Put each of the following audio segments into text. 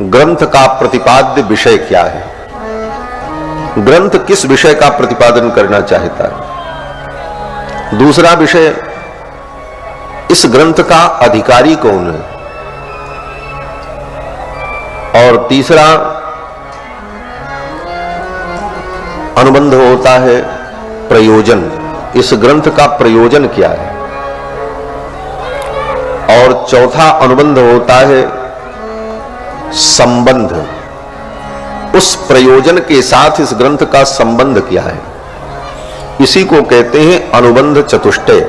ग्रंथ का प्रतिपाद्य विषय क्या है, ग्रंथ किस विषय का प्रतिपादन करना चाहता है। दूसरा विषय, इस ग्रंथ का अधिकारी कौन है। और तीसरा अनुबंध होता है प्रयोजन, इस ग्रंथ का प्रयोजन क्या है। और चौथा अनुबंध होता है संबंध, उस प्रयोजन के साथ इस ग्रंथ का संबंध क्या है। इसी को कहते हैं अनुबंध चतुष्टय।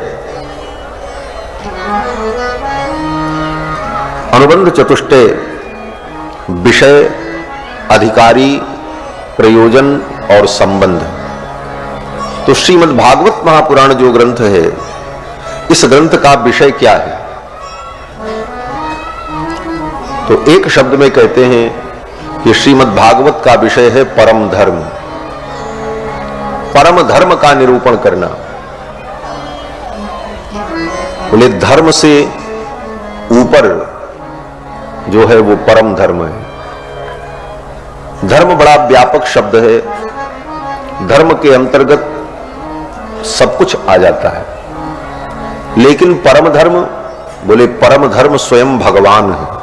अनुबंध चतुष्टय विषय, अधिकारी, प्रयोजन और संबंध। तो श्रीमद् भागवत महापुराण जो ग्रंथ है, इस ग्रंथ का विषय क्या है। तो एक शब्द में कहते हैं कि श्रीमद् भागवत का विषय है परम धर्म। परम धर्म का निरूपण करना। बोले धर्म से ऊपर जो है वो परम धर्म है। धर्म बड़ा व्यापक शब्द है, धर्म के अंतर्गत सब कुछ आ जाता है। लेकिन परम धर्म, बोले परम धर्म स्वयं भगवान है।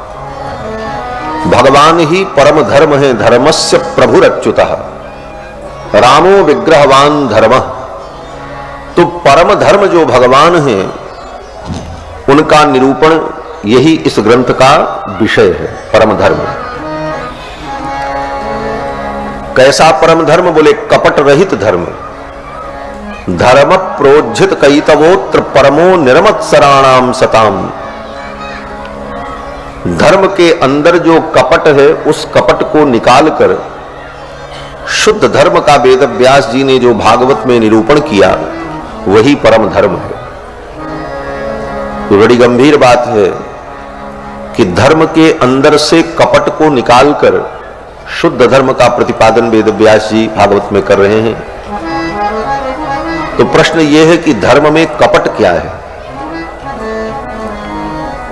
भगवान ही परम धर्म है। धर्मस्य प्रभुरच्युतः रामो विग्रहवान धर्म। तो परम धर्म जो भगवान है, उनका निरूपण यही इस ग्रंथ का विषय है, परम धर्म। कैसा परम धर्म, बोले कपट रहित धर्म। धर्म प्रोज्झित कैतवोत्र परमो निर्मत्सराणाम सताम। धर्म के अंदर जो कपट है, उस कपट को निकालकर शुद्ध धर्म का वेद व्यास जी ने जो भागवत में निरूपण किया, वही परम धर्म है। ये बड़ी गंभीर बात है कि धर्म के अंदर से कपट को निकालकर शुद्ध धर्म का प्रतिपादन वेद व्यास जी भागवत में कर रहे हैं। तो प्रश्न यह है कि धर्म में कपट क्या है।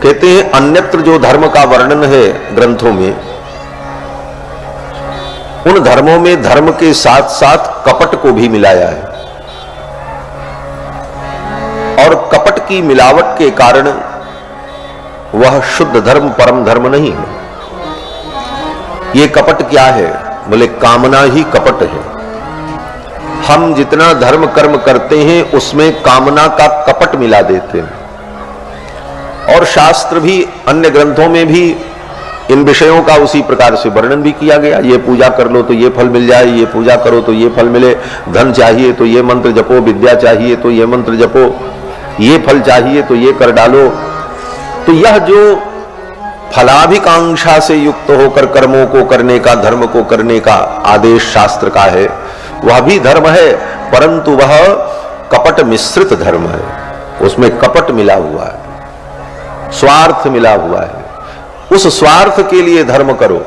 कहते हैं अन्यत्र जो धर्म का वर्णन है ग्रंथों में, उन धर्मों में धर्म के साथ साथ कपट को भी मिलाया है। और कपट की मिलावट के कारण वह शुद्ध धर्म परम धर्म नहीं है। ये कपट क्या है, बोले कामना ही कपट है। हम जितना धर्म कर्म करते हैं उसमें कामना का कपट मिला देते हैं। और शास्त्र भी, अन्य ग्रंथों में भी इन विषयों का उसी प्रकार से वर्णन भी किया गया। ये पूजा कर लो तो ये फल मिल जाए, ये पूजा करो तो ये फल मिले, धन चाहिए तो ये मंत्र जपो, विद्या चाहिए तो ये मंत्र जपो, ये फल चाहिए तो ये कर डालो। तो यह जो फलाभिकांक्षा से युक्त होकर कर्मों को करने का, धर्म को करने का आदेश शास्त्र का है, वह भी धर्म है, परंतु वह कपट मिश्रित धर्म है। उसमें कपट मिला हुआ है, स्वार्थ मिला हुआ है। उस स्वार्थ के लिए धर्म करो।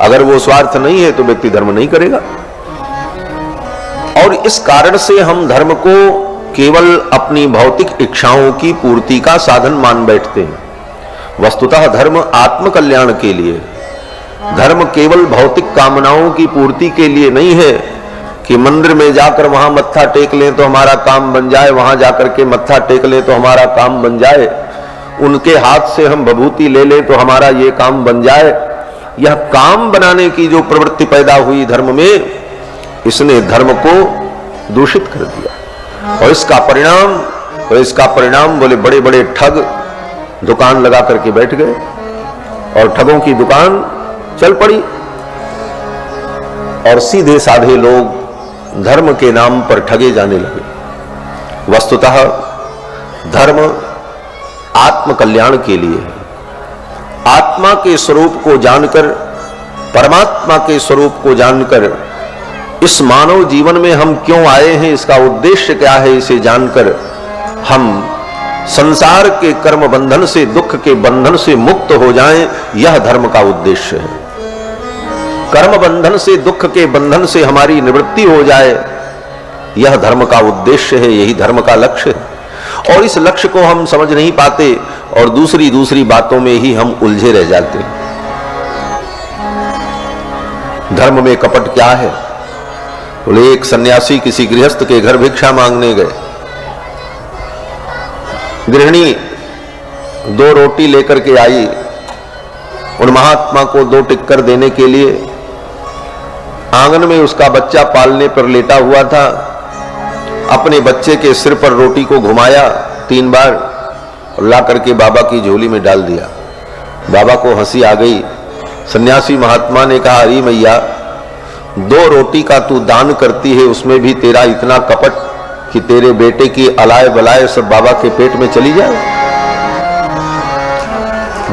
अगर वो स्वार्थ नहीं है तो व्यक्ति धर्म नहीं करेगा। और इस कारण से हम धर्म को केवल अपनी भौतिक इच्छाओं की पूर्ति का साधन मान बैठते हैं। वस्तुतः धर्म आत्म कल्याण के लिए, धर्म केवल भौतिक कामनाओं की पूर्ति के लिए नहीं है कि मंदिर में जाकर वहां मत्था टेक लें तो हमारा काम बन जाए, वहां जाकर के मत्था टेक लें तो हमारा काम बन जाए, उनके हाथ से हम विभूति ले लें तो हमारा ये काम बन जाए। यह काम बनाने की जो प्रवृत्ति पैदा हुई धर्म में, इसने धर्म को दूषित कर दिया। और इसका परिणाम बोले बड़े बड़े ठग दुकान लगा करके बैठ गए और ठगों की दुकान चल पड़ी। और सीधे साधे लोग धर्म के नाम पर ठगे जाने लगे। वस्तुतः धर्म आत्म कल्याण के लिए है। आत्मा के स्वरूप को जानकर, परमात्मा के स्वरूप को जानकर, इस मानव जीवन में हम क्यों आए हैं, इसका उद्देश्य क्या है, इसे जानकर हम संसार के कर्म बंधन से, दुख के बंधन से मुक्त हो जाएं, यह धर्म का उद्देश्य है। कर्म बंधन से, दुख के बंधन से हमारी निवृत्ति हो जाए, यह धर्म का उद्देश्य है, यही धर्म का लक्ष्य है। और इस लक्ष्य को हम समझ नहीं पाते और दूसरी बातों में ही हम उलझे रह जाते हैं। धर्म में कपट क्या है? बोले एक सन्यासी किसी गृहस्थ के घर भिक्षा मांगने गए। गृहिणी 2 रोटी लेकर के आई। उन महात्मा को 2 टिक्कर देने के लिए आंगन में उसका बच्चा पालने पर लेटा हुआ था। अपने बच्चे के सिर पर रोटी को घुमाया 3 बार और ला करके बाबा की झोली में डाल दिया। बाबा को हंसी आ गई। सन्यासी महात्मा ने कहा, अरे मैया, 2 रोटी का तू दान करती है, उसमें भी तेरा इतना कपट कि तेरे बेटे की अलाय बलाय सब बाबा के पेट में चली जाए।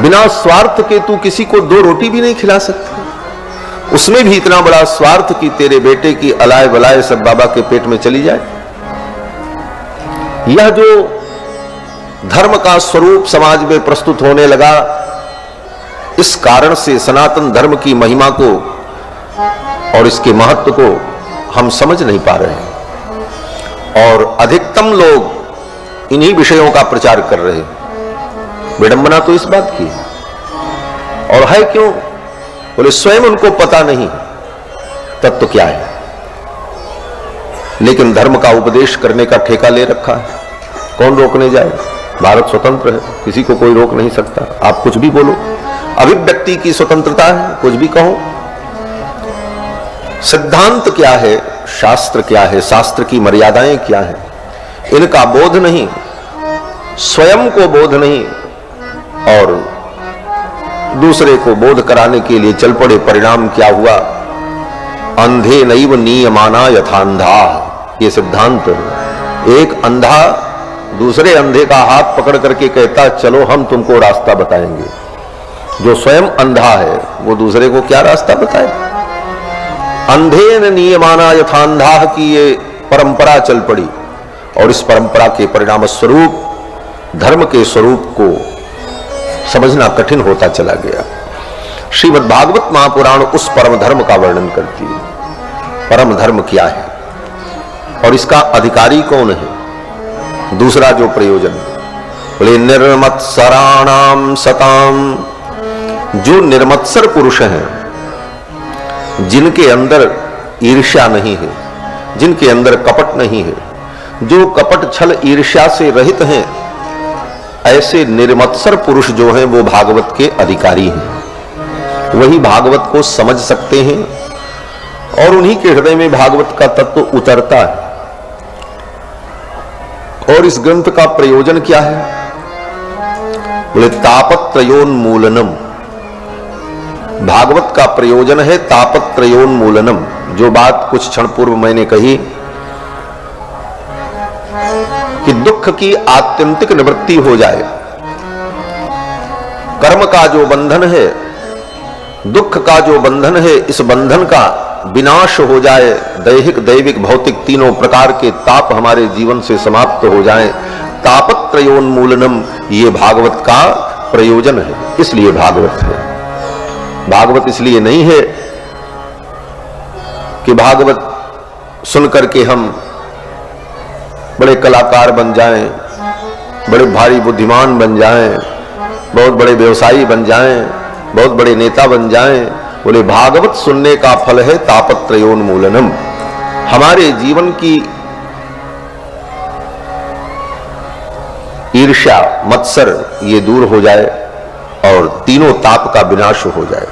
बिना स्वार्थ के तू किसी को 2 रोटी भी नहीं खिला सकती, उसमें भी इतना बड़ा स्वार्थ कि तेरे बेटे की अलाय बलाय सब बाबा के पेट में चली जाए। यह जो धर्म का स्वरूप समाज में प्रस्तुत होने लगा, इस कारण से सनातन धर्म की महिमा को और इसके महत्व को हम समझ नहीं पा रहे हैं और अधिकतम लोग इन्हीं विषयों का प्रचार कर रहे हैं। विडंबना तो इस बात की है। और है क्यों? बोले स्वयं उनको पता नहीं तत्व क्या है, लेकिन धर्म का उपदेश करने का ठेका ले रखा है। कौन रोकने जाए? भारत स्वतंत्र है, किसी को कोई रोक नहीं सकता। आप कुछ भी बोलो, अभिव्यक्ति की स्वतंत्रता है, कुछ भी कहो। सिद्धांत क्या है, शास्त्र क्या है, शास्त्र की मर्यादाएं क्या है, इनका बोध नहीं, स्वयं को बोध नहीं और दूसरे को बोध कराने के लिए चल पड़े। परिणाम क्या हुआ? अंधे नैव नियमाना यथांधा। ये सिद्धांत, एक अंधा दूसरे अंधे का हाथ पकड़ करके कहता चलो हम तुमको रास्ता बताएंगे। जो स्वयं अंधा है वो दूसरे को क्या रास्ता बताए? अंधे न नियमाना यथांधा की ये परंपरा चल पड़ी और इस परंपरा के परिणाम स्वरूप धर्म के स्वरूप को समझना कठिन होता चला गया। श्रीमद् भागवत महापुराण उस परम धर्म का वर्णन करती है। परम धर्म क्या है और इसका अधिकारी कौन है? दूसरा जो प्रयोजन, बोले निर्मत्सराणाम सताम, जो निर्मत्सर पुरुष हैं, जिनके अंदर ईर्ष्या नहीं है, जिनके अंदर कपट नहीं है, जो कपट छल ईर्ष्या से रहित हैं, ऐसे निर्मत्सर पुरुष जो हैं वो भागवत के अधिकारी हैं। वही भागवत को समझ सकते हैं और उन्हीं के हृदय में भागवत का तत्व उतरता है। और इस ग्रंथ का प्रयोजन क्या है? बोले तापत्रयोन्मूलनम। भागवत का प्रयोजन है तापत्रयोन्मूलनम। जो बात कुछ क्षण पूर्व मैंने कही कि दुख की आत्यंतिक निवृत्ति हो जाए, कर्म का जो बंधन है, दुख का जो बंधन है, इस बंधन का विनाश हो जाए, दैहिक दैविक भौतिक तीनों प्रकार के ताप हमारे जीवन से समाप्त हो जाए, तापत्रयोन्मूलनम, ये भागवत का प्रयोजन है। इसलिए भागवत है। भागवत इसलिए नहीं है कि भागवत सुन करके हम बड़े कलाकार बन जाएं, बड़े भारी बुद्धिमान बन जाएं, बहुत बड़े व्यवसायी बन जाएं, बहुत बड़े नेता बन जाएं। बोले भागवत सुनने का फल है तापत्रयोन्मूलनम। हमारे जीवन की ईर्ष्या मत्सर ये दूर हो जाए और तीनों ताप का विनाश हो जाए।